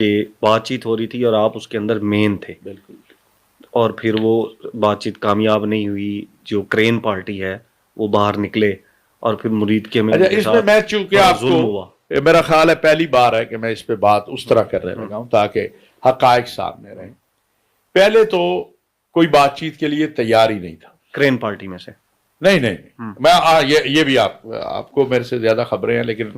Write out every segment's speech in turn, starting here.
کہ بات چیت ہو رہی تھی اور آپ اس کے اندر مین تھے، بالکل، اور پھر وہ بات چیت کامیاب نہیں ہوئی، جو کرین پارٹی ہے وہ باہر نکلے اور پھر مرید کے اچھا اس میں میں چونکہ آپ کو ظلم ہوا۔ میرا خیال ہے پہلی بار ہے کہ میں اس پہ بات اس طرح کرنے لگا ہوں تاکہ حقائق سامنے رہیں۔ پہلے تو کوئی بات چیت کے لیے تیار ہی نہیں تھا کرین پارٹی میں سے نہیں میں یہ بھی آپ کو میرے سے زیادہ خبریں ہیں، لیکن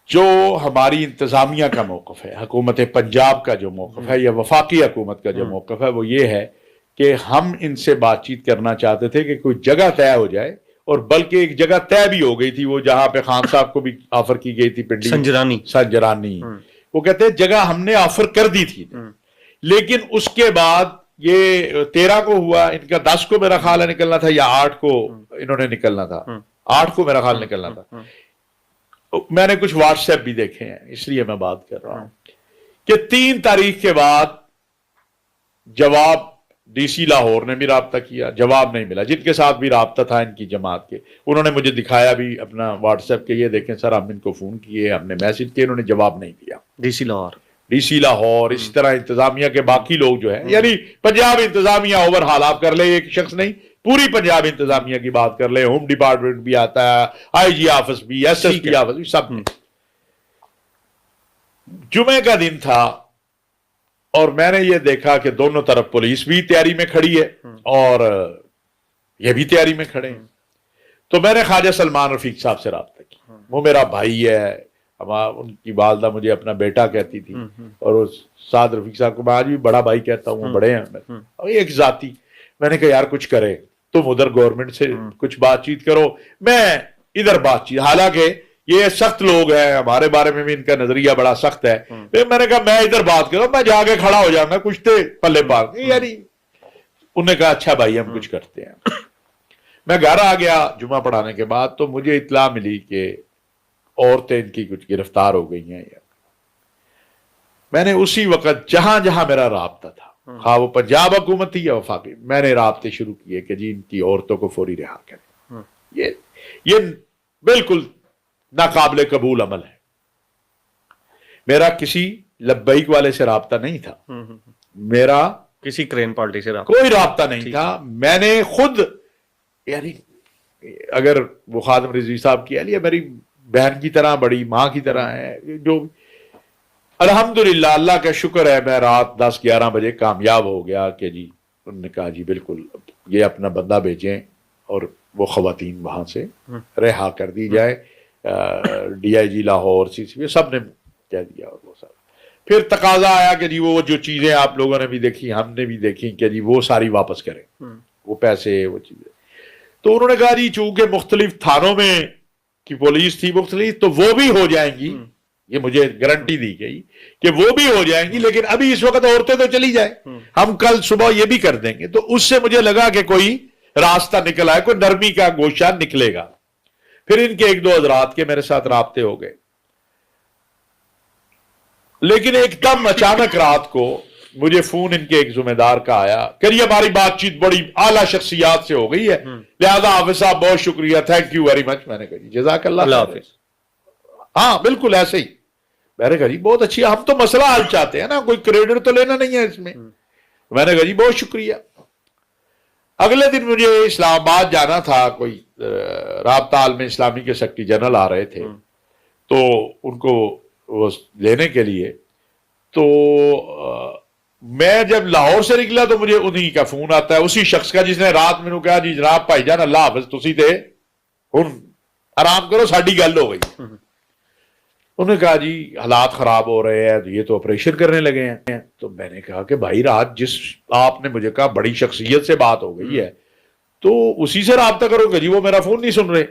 جو ہماری انتظامیہ کا موقف ہے، حکومت پنجاب کا جو موقف ہے یا وفاقی حکومت کا جو موقف ہے، وہ یہ ہے کہ ہم ان سے بات چیت کرنا چاہتے تھے کہ کوئی جگہ طے ہو جائے، اور بلکہ ایک جگہ طے بھی ہو گئی تھی، وہ جہاں پہ خان صاحب کو بھی آفر کی گئی تھی، پنڈی سنجرانی، وہ کہتے ہیں جگہ ہم نے آفر کر دی تھی، لیکن اس کے بعد یہ 13 کو ہوا، ان کا 10 کو میرا خیال ہے نکلنا تھا، یا 8 کو انہوں نے نکلنا تھا، 8 کو میرا خیال نکلنا تھا۔ میں نے کچھ واٹس ایپ بھی دیکھے ہیں، اس لیے میں بات کر رہا ہوں کہ 3 تاریخ کے بعد جواب ڈی سی لاہور نے بھی رابطہ کیا، جواب نہیں ملا۔ جن کے ساتھ بھی رابطہ تھا ان کی جماعت کے، انہوں نے مجھے دکھایا بھی اپنا واٹس ایپ کے، یہ دیکھیں سر ہم ان کو فون کیے، ہم نے میسج کیے، انہوں نے جواب نہیں دیا۔ ڈی سی لاہور، اسی طرح انتظامیہ کے باقی لوگ جو ہیں، یعنی پنجاب انتظامیہ اوور حال آپ کر لیں، ایک شخص نہیں، پوری پنجاب انتظامیہ کی بات کر لیں، ہوم ڈپارٹمنٹ بھی آتا ہے، آئی جی آفس بھی، ایس ایس پی آفس بھی، سب نے۔ جمعے کا دن تھا اور میں نے یہ دیکھا کہ دونوں طرف پولیس بھی تیاری میں کھڑی ہے اور یہ بھی تیاری میں کھڑے ہیں۔ تو میں نے خواجہ سلمان رفیق صاحب سے رابطہ کیا، وہ میرا بھائی ہے، ان کی والدہ مجھے اپنا بیٹا کہتی تھی، اور سعد رفیق صاحب کو میں آج بھی بڑا بھائی کہتا ہوں، وہ بڑے ہیں، اور ایک ذاتی۔ میں نے کہا یار کچھ کرے، تم ادھر گورنمنٹ سے کچھ بات چیت کرو، میں ادھر بات چیت، حالانکہ یہ سخت لوگ ہیں، ہمارے بارے میں بھی ان کا نظریہ بڑا سخت ہے، میں نے کہا میں ادھر بات کروں، میں جا کے کھڑا ہو جاؤں گا، کچھ تھے پلے پار، یعنی انہوں نے کہا اچھا بھائی ہم کچھ کرتے ہیں۔ میں گھر آ گیا جمعہ پڑھانے کے بعد، تو مجھے اطلاع ملی کہ عورتیں ان کی کچھ گرفتار ہو گئی ہیں۔ میں نے اسی وقت جہاں جہاں میرا رابطہ تھا، خواہ وہ پنجاب حکومت تھی یا وفاقی، میں نے رابطے شروع کیے کہ جی ان کی عورتوں کو فوری رہا کریں۔ یہ بالکل ناقابل قبول عمل ہے۔ میرا کسی لبیک والے سے رابطہ نہیں تھا، میرا کسی کرین پارٹی سے کوئی رابطہ نہیں تھا۔ میں نے خود، یعنی اگر وہ خادم رضوی صاحب کی اہلیہ میری بہن کی طرح، بڑی ماں کی طرح ہے، جو الحمدللہ اللہ کا شکر ہے، میں رات 10-11 بجے کامیاب ہو گیا کہ جی انہوں نے کہا جی بالکل یہ اپنا بندہ بھیجیں اور وہ خواتین وہاں سے رہا کر دی جائے۔ ڈی آئی جی لاہور، سی سی پی سب نے کہہ دیا، اور وہ سب پھر تقاضا آیا کہ جی وہ جو چیزیں آپ لوگوں نے بھی دیکھی، ہم نے بھی دیکھی، کہ جی وہ ساری واپس کریں، وہ پیسے، وہ چیزیں۔ تو انہوں نے کہا جی چونکہ مختلف تھانوں میں کی پولیس تھی مختلف، تو وہ بھی ہو جائیں گی، یہ مجھے گارنٹی دی گئی کہ وہ بھی ہو جائیں گی، لیکن ابھی اس وقت عورتیں تو چلی جائیں، ہم کل صبح یہ بھی کر دیں گے۔ تو اس سے مجھے لگا کہ کوئی راستہ نکل آئے، کوئی نرمی کا گوشہ نکلے گا۔ پھر ان کے 1-2 حضرات کے میرے ساتھ رابطے ہو گئے، لیکن ایک دم اچانک رات کو مجھے فون ان کے ایک ذمہ دار کا آیا کہ یہ ہماری بات چیت بڑی اعلیٰ شخصیات سے ہو گئی ہے، لہذا حافظ صاحب بہت شکریہ، تھینک یو ویری مچ۔ میں نے کہا جی جزاک اللہ حافظ۔ ہاں بالکل ایسے ہی۔ میں نے کہا جی بہت اچھی، ہم تو مسئلہ حل چاہتے ہیں نا، کوئی کریڈٹ تو لینا نہیں ہے اس میں۔ میں نے کہا جی بہت شکریہ۔ اگلے دن مجھے اسلام آباد جانا تھا، کوئی رابطہ عالم اسلامی کے سیکرٹری جنرل آ رہے تھے، تو ان کو وہ لینے کے لیے، تو میں جب لاہور سے نکلا تو مجھے انہی کا فون آتا ہے، اسی شخص کا جس نے رات میں کہا جی جناب بھائی جان اللہ حافظ، تسی تے ہن آرام کرو، ساڈی گل ہو گئی۔ انہوں نے کہا جی حالات خراب ہو رہے ہیں، یہ تو آپریشن کرنے لگے ہیں۔ تو میں نے کہا کہ بھائی رات جس آپ نے مجھے کہا بڑی شخصیت سے بات ہو گئی ہے، تو اسی سے رابطہ کرو گے؟ جی وہ میرا فون نہیں سن رہے۔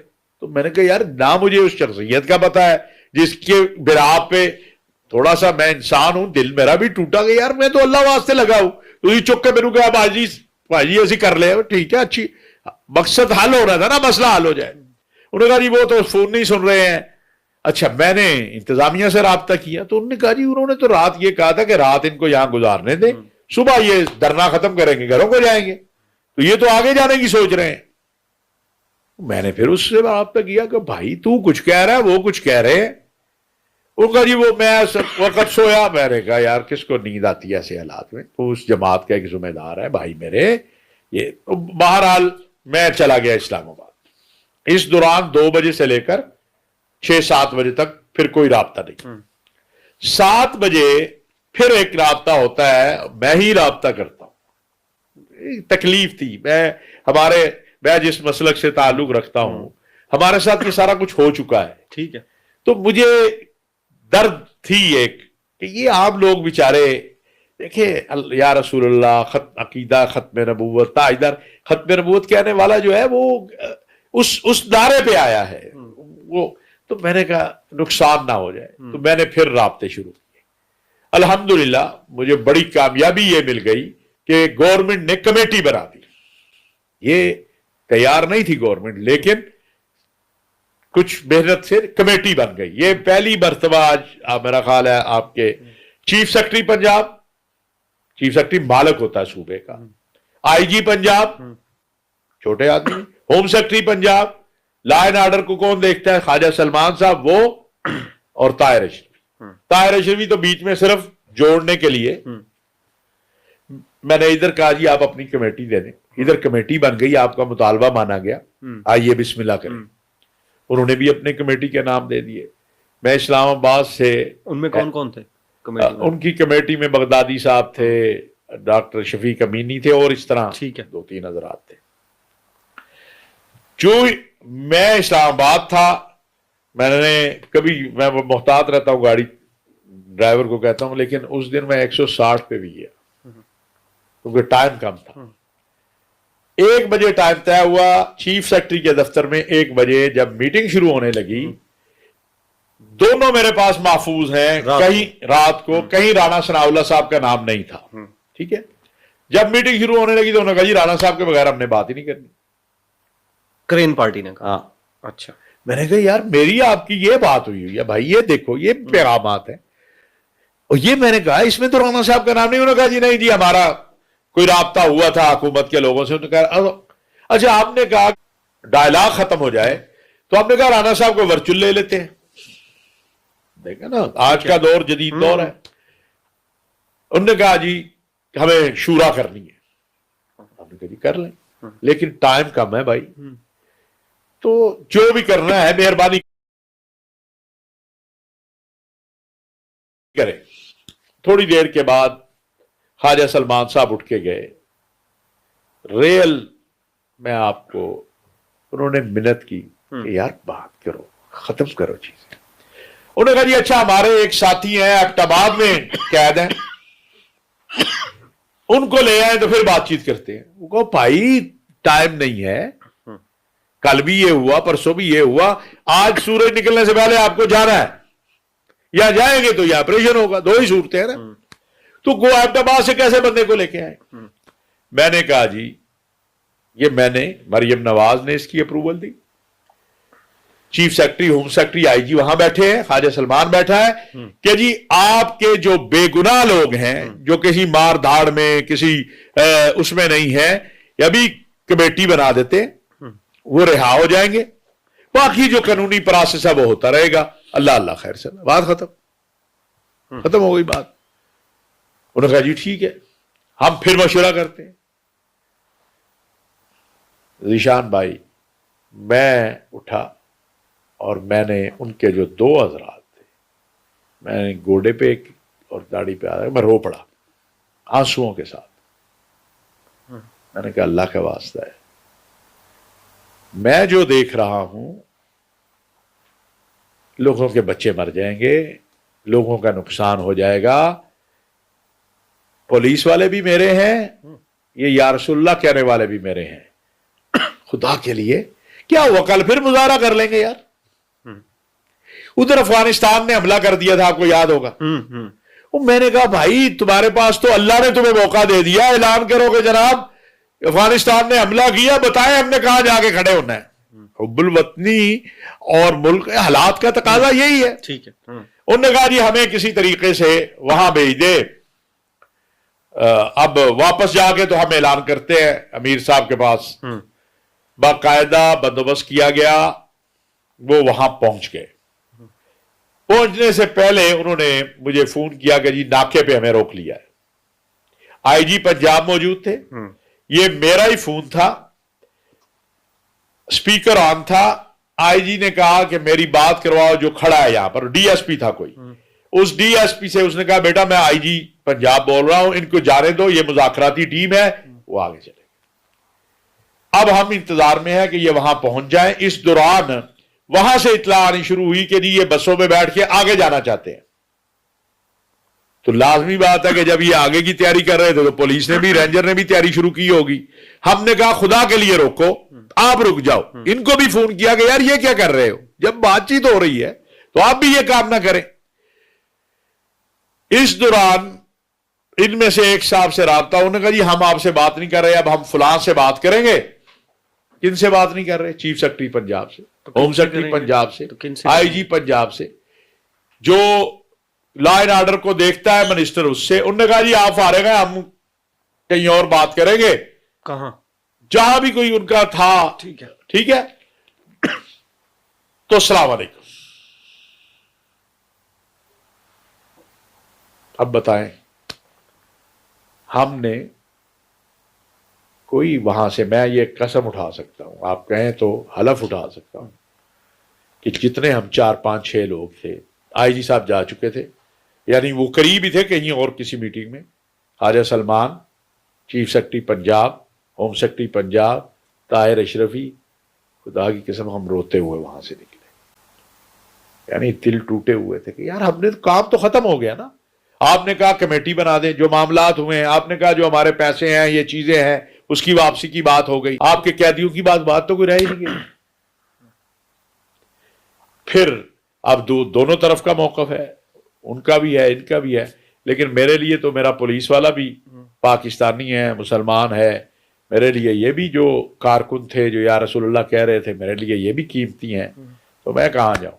تو میں نے کہا یار نہ مجھے اس شخصیت کا پتا ہے جس کے بنا پہ تھوڑا سا میں انسان ہوں، دل میرا بھی ٹوٹا گیا، یار میں تو اللہ واسطے لگا ہوں، تو یہ چک کے میرے کہا بھائی جی ایسی کر لے، ٹھیک ہے اچھی، مقصد حل ہو رہا تھا نا، مسئلہ حل ہو جائے۔ انہوں نے کہا جی وہ تو فون نہیں سن رہے ہیں۔ اچھا میں نے انتظامیہ سے رابطہ کیا، تو انہوں نے کہا جی انہوں نے تو رات یہ کہا تھا کہ رات ان کو یہاں گزارنے دیں، صبح یہ دھرنا ختم کریں گے، گھروں کو جائیں گے، تو یہ تو آگے جانے کی سوچ رہے ہیں۔ میں نے پھر اس سے رابطہ کیا کہ بھائی تو کچھ کہہ رہا ہے، وہ کچھ کہہ رہے ہیں۔ وہ کہا جی وہ میں وقت سویا. میں نے کہا یار کس کو نیند آتی ہے ایسے حالات میں؟ تو اس جماعت کا ایک ذمہ دار ہے بھائی میرے. یہ بہرحال میں چلا گیا اسلام آباد. اس دوران 2 بجے سے لے کر 6-7 بجے تک پھر کوئی رابطہ نہیں. 7 بجے پھر ایک رابطہ ہوتا ہے, میں ہی رابطہ کرتا ہوں. تکلیف تھی. میں جس مسلک سے تعلق رکھتا ہوں ہمارے ساتھ یہ سارا کچھ ہو چکا ہے. ٹھیک ہے. تو مجھے درد تھی ایک کہ یہ عام لوگ بیچارے دیکھیں یا رسول اللہ عقیدہ ختم نبوت تاجدار ختم نبوت کہنے والا جو ہے وہ اس دائرے پہ آیا ہے وہ. تو میں نے کہا نقصان نہ ہو جائے, تو میں نے پھر رابطے شروع کیے. الحمدللہ مجھے بڑی کامیابی یہ مل گئی کہ گورنمنٹ نے کمیٹی بنا دی. یہ تیار نہیں تھی گورنمنٹ, لیکن کچھ محنت سے کمیٹی بن گئی. یہ پہلی مرتبہ آج میرا خیال ہے آپ کے chief secretary Punjab, chief secretary مالک ہوتا ہے صوبے کا, آئی جی پنجاب چھوٹے آدمی, home secretary Punjab, law and order کو کون دیکھتا ہے خواجہ سلمان صاحب وہ, اور طاہر اشرفی. طاہر اشرفی تو بیچ میں صرف جوڑنے کے لیے. میں نے ادھر کہا جی آپ اپنی کمیٹی دے دیں. ادھر کمیٹی بن گئی, آپ کا مطالبہ مانا گیا, آئیے بسم اللہ کریں. انہوں نے بھی اپنے کمیٹی کے نام دے دیے. میں اسلام آباد سے, ان میں کون کون تھے ان کی کمیٹی میں بغدادی صاحب تھے, ڈاکٹر شفیق امینی تھے, اور اس طرح 2-3 حضرات تھے. جو میں اسلام آباد تھا, میں محتاط رہتا ہوں, گاڑی ڈرائیور کو کہتا ہوں, لیکن اس دن میں 160 پہ بھی گیا کیونکہ ٹائم کم تھا. 1 بجے ٹائم طے ہوا چیف سیکرٹری کے دفتر میں. 1 بجے جب میٹنگ شروع ہونے لگی, دونوں میرے پاس محفوظ ہیں, کہیں رات کو کہیں رانا ثناء اللہ صاحب کا نام نہیں تھا. ٹھیک ہے. جب میٹنگ شروع ہونے لگی تو انہوں نے کہا جی رانا صاحب کے بغیر ہم نے بات ہی نہیں کرنی. کرین پارٹی نے کہا. اچھا. میں نے کہا یار میری آپ کی یہ بات ہوئی ہے بھائی, یہ دیکھو یہ پیغامات ہیں. اور یہ میں نے کہا اس میں تو رانا صاحب کا نام نہیں. انہوں نے کہا جی نہیں جی ہمارا کوئی رابطہ ہوا تھا حکومت کے لوگوں سے. انہوں نے کہا اچھا آپ نے کہا ڈائلاگ ختم ہو جائے, تو آپ نے کہا رانا صاحب کو ورچوئل لے لیتے ہیں. دیکھیں نا آج کا دور جدید دور ہے. انہوں نے کہا جی ہمیں شورا کرنی ہے. ہم نے کہا جی کر لیں, لیکن ٹائم کم ہے بھائی, تو جو بھی کرنا ہے مہربانی کریں. تھوڑی دیر کے بعد خواجہ سلمان صاحب اٹھ کے گئے. ریل میں آپ کو انہوں نے منت کی کہ یار بات کرو, ختم کرو چیزیں. انہوں نے کہا جی اچھا ہمارے ایک ساتھی ہیں ایبٹ آباد میں قید ہیں, ان کو لے آئے تو پھر بات چیت کرتے ہیں. وہ کہو بھائی ٹائم نہیں ہے, کل بھی یہ ہوا پرسوں بھی یہ ہوا, آج سورج نکلنے سے پہلے آپ کو جانا ہے, یا جائیں گے تو یہ آپریشن ہوگا. 2 ہی صورتیں ہیں نا. تو گو ایبٹ آباد سے کیسے بندے کو لے کے آئے؟ میں نے کہا جی یہ میں نے مریم نواز نے اس کی اپروول دی. Chief secretary home secretary I G وہاں بیٹھے ہیں, خواجہ سلمان بیٹھا ہے کہ جی آپ کے جو بے گناہ لوگ ہیں جو کسی مار دھاڑ میں کسی اس میں نہیں ہے, ابھی کمیٹی بنا دیتے وہ رہا ہو جائیں گے, باقی جو قانونی پروسیس ہے وہ ہوتا رہے گا. اللہ اللہ خیر سے. بات ختم ہو گئی بات. انہوں نے کہا جی ٹھیک ہے ہم پھر مشورہ کرتے ہیں. ذیشان بھائی میں اٹھا اور میں نے ان کے جو 2 حضرات تھے, میں نے گوڑے پہ اور داڑھی پہ آ میں رو پڑا آنسوؤں کے ساتھ. میں نے کہا اللہ کا واسطہ ہے, میں جو دیکھ رہا ہوں لوگوں کے بچے مر جائیں گے, لوگوں کا نقصان ہو جائے گا, پولیس والے بھی میرے ہیں, یہ یا رسول اللہ کہنے والے بھی میرے ہیں. خدا کے لیے کیا ہوا, کل پھر مظاہرہ کر لیں گے یار. ادھر افغانستان نے حملہ کر دیا تھا آپ کو یاد ہوگا. میں نے کہا بھائی تمہارے پاس تو اللہ نے تمہیں موقع دے دیا, اعلان کرو کہ جناب افغانستان نے حملہ کیا, بتائیں ہم نے کہاں جا کے کھڑے ہونا ہے. حب الوطنی اور ملک حالات کا تقاضا یہی ہے. ٹھیک ہے. انہوں نے کہا جی ہمیں کسی طریقے سے وہاں بھیج دے, اب واپس جا کے تو ہم اعلان کرتے ہیں. امیر صاحب کے پاس باقاعدہ بندوبست کیا گیا, وہ وہاں پہنچ گئے. پہنچنے سے پہلے انہوں نے مجھے فون کیا کہ جی ناکے پہ ہمیں روک لیا ہے. آئی جی پنجاب موجود تھے, یہ میرا ہی فون تھا, اسپیکر آن تھا. آئی جی نے کہا کہ میری بات کرواؤ جو کھڑا ہے یہاں پر, ڈی ایس پی تھا کوئی. اس ڈی ایس پی سے اس نے کہا بیٹا میں آئی جی پنجاب بول رہا ہوں, ان کو جانے دو, یہ مذاکراتی ٹیم ہے, وہ آگے چلے گئے. اب ہم انتظار میں ہیں کہ یہ وہاں پہنچ جائیں. اس دوران وہاں سے اطلاع آنی شروع ہوئی کہ جی یہ بسوں میں بیٹھ کے آگے جانا چاہتے ہیں. تو لازمی بات ہے کہ جب یہ آگے کی تیاری کر رہے تھے تو پولیس نے بھی, رینجر نے بھی تیاری شروع کی ہوگی. ہم نے کہا خدا کے لیے روکو, آپ رک جاؤ. ان کو بھی فون کیا کہ یار یہ کیا کر رہے ہو, جب بات چیت ہو رہی ہے تو آپ بھی یہ کام نہ کریں. اس دوران ان میں سے ایک صاحب سے رابطہ, انہوں نے کہا جی ہم آپ سے بات نہیں کر رہے, اب ہم فلاں سے بات کریں گے. کن سے بات نہیں کر رہے؟ چیف سیکرٹری پنجاب سے, ہوم سیکرٹری پنجاب سے, آئی جی پنجاب سے, جو لا اینڈ آرڈر کو دیکھتا ہے منسٹر, اس سے. انہوں نے کہا جی آپ فارغ ہیں, ہم کہیں اور بات کریں گے. کہاں؟ جہاں بھی کوئی ان کا تھا. ٹھیک ہے. تو السلام علیکم. اب بتائیں, ہم نے کوئی وہاں سے, میں یہ قسم اٹھا سکتا ہوں, آپ کہیں تو حلف اٹھا سکتا ہوں کہ جتنے ہم 4-5-6 لوگ تھے, آئی جی صاحب جا چکے تھے, یعنی وہ قریب ہی تھے کہیں اور کسی میٹنگ میں. Khawaja Salman, chief secretary Punjab, home secretary Punjab, Tahir Ashrafi, خدا کی قسم ہم روتے ہوئے وہاں سے نکلے. یعنی دل ٹوٹے ہوئے تھے کہ یار ہم نے کام تو ختم ہو گیا نا. آپ نے کہا کمیٹی بنا دیں, جو معاملات ہوئے ہیں, آپ نے کہا جو ہمارے پیسے ہیں, یہ چیزیں ہیں, اس کی واپسی کی بات ہو گئی. آپ کے قیدیوں کی بات تو کوئی رہ ہی نہیں گئی. پھر اب دونوں طرف کا موقف ہے, ان کا بھی ہے, ان کا بھی ہے. لیکن میرے لیے تو میرا پولیس والا بھی پاکستانی ہے, مسلمان ہے. میرے لیے یہ بھی جو کارکن تھے جو یا رسول اللہ کہہ رہے تھے, میرے لیے یہ بھی قیمتی ہیں. تو میں کہاں جاؤں.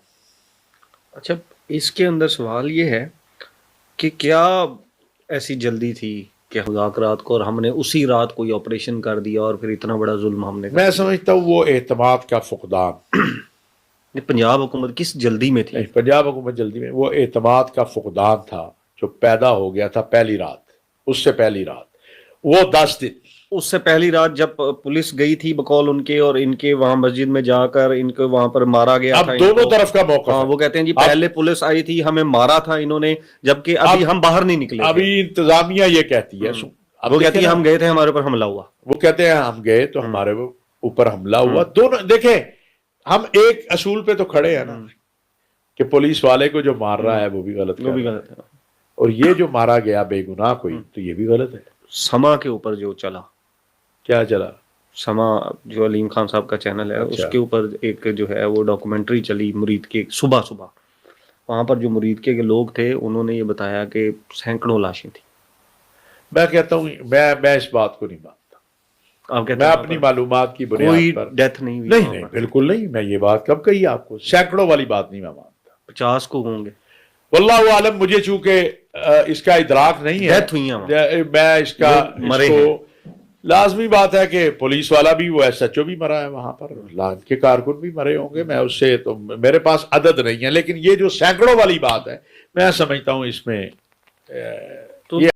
اچھا, اس کے اندر سوال یہ ہے کہ کیا ایسی جلدی تھی کہ مذاکرات کو, اور ہم نے اسی رات کوئی آپریشن کر دیا اور پھر اتنا بڑا ظلم ہم نے. میں سمجھتا ہوں وہ اعتماد کا فقدان. پنجاب حکومت کس جلدی میں تھی؟ پنجاب حکومت جلدی میں, وہ اعتماد کا فقدان تھا جو پیدا ہو گیا تھا پہلی رات. اس سے پہلی رات, وہ 10 دن, اس سے پہلی رات جب پولیس گئی تھی بقول ان کے, اور ان کے وہاں مسجد میں جا کر ان کو وہاں پر مارا گیا اب تھا. دونوں طرف کا موقف ہے. وہ کہتے ہیں جی پہلے پولیس آئی تھی, ہمیں مارا تھا انہوں نے, جبکہ ابھی ہم باہر نہیں نکلے. ابھی انتظامیہ یہ کہتی ہے, وہ کہتی ہے ہم گئے تھے, ہمارے اوپر حملہ ہوا. وہ کہتے ہیں ہم گئے تو ہمارے اوپر حملہ ہوا. دونوں دیکھیں, ہم ایک اصول پہ تو کھڑے ہیں نا کہ پولیس والے کو جو مار رہا ہے وہ بھی غلط ہے, اور یہ جو مارا گیا بے گناہ کوئی, تو یہ بھی غلط ہے. سما کے اوپر جو چلا, کیا چلا؟ سما جو علیم خان صاحب کا چینل ہے, اس کے اوپر ایک جو ہے وہ ڈاکومنٹری چلی مرید کے. صبح وہاں پر جو مرید کے لوگ تھے, انہوں نے یہ بتایا کہ سینکڑوں لاشیں تھیں. میں کہتا ہوں میں اس بات کو نہیں مانتا. آپ کہتے میں ہیں اپنی معلومات کی بنیاد کوئی پر ڈیتھ نہیں ہوئی؟ نہیں, بالکل نہیں. میں یہ بات کب کہی آپ کو, سینکڑوں والی بات نہیں میں مانتا. 50 کو ہوں گے واللہ عالم. مجھے چونکہ اس کا ادراک نہیں ہے, ڈیتھ ہوئی میں اس کا مرے ہیں. لازمی بات ہے کہ پولیس والا بھی, وہ ایس ایچ او بھی مرا ہے وہاں پر, لان کے کارکن بھی مرے ہوں گے. میں اس سے تو میرے پاس عدد نہیں ہے, لیکن یہ جو سینکڑوں والی بات ہے, میں سمجھتا ہوں اس میں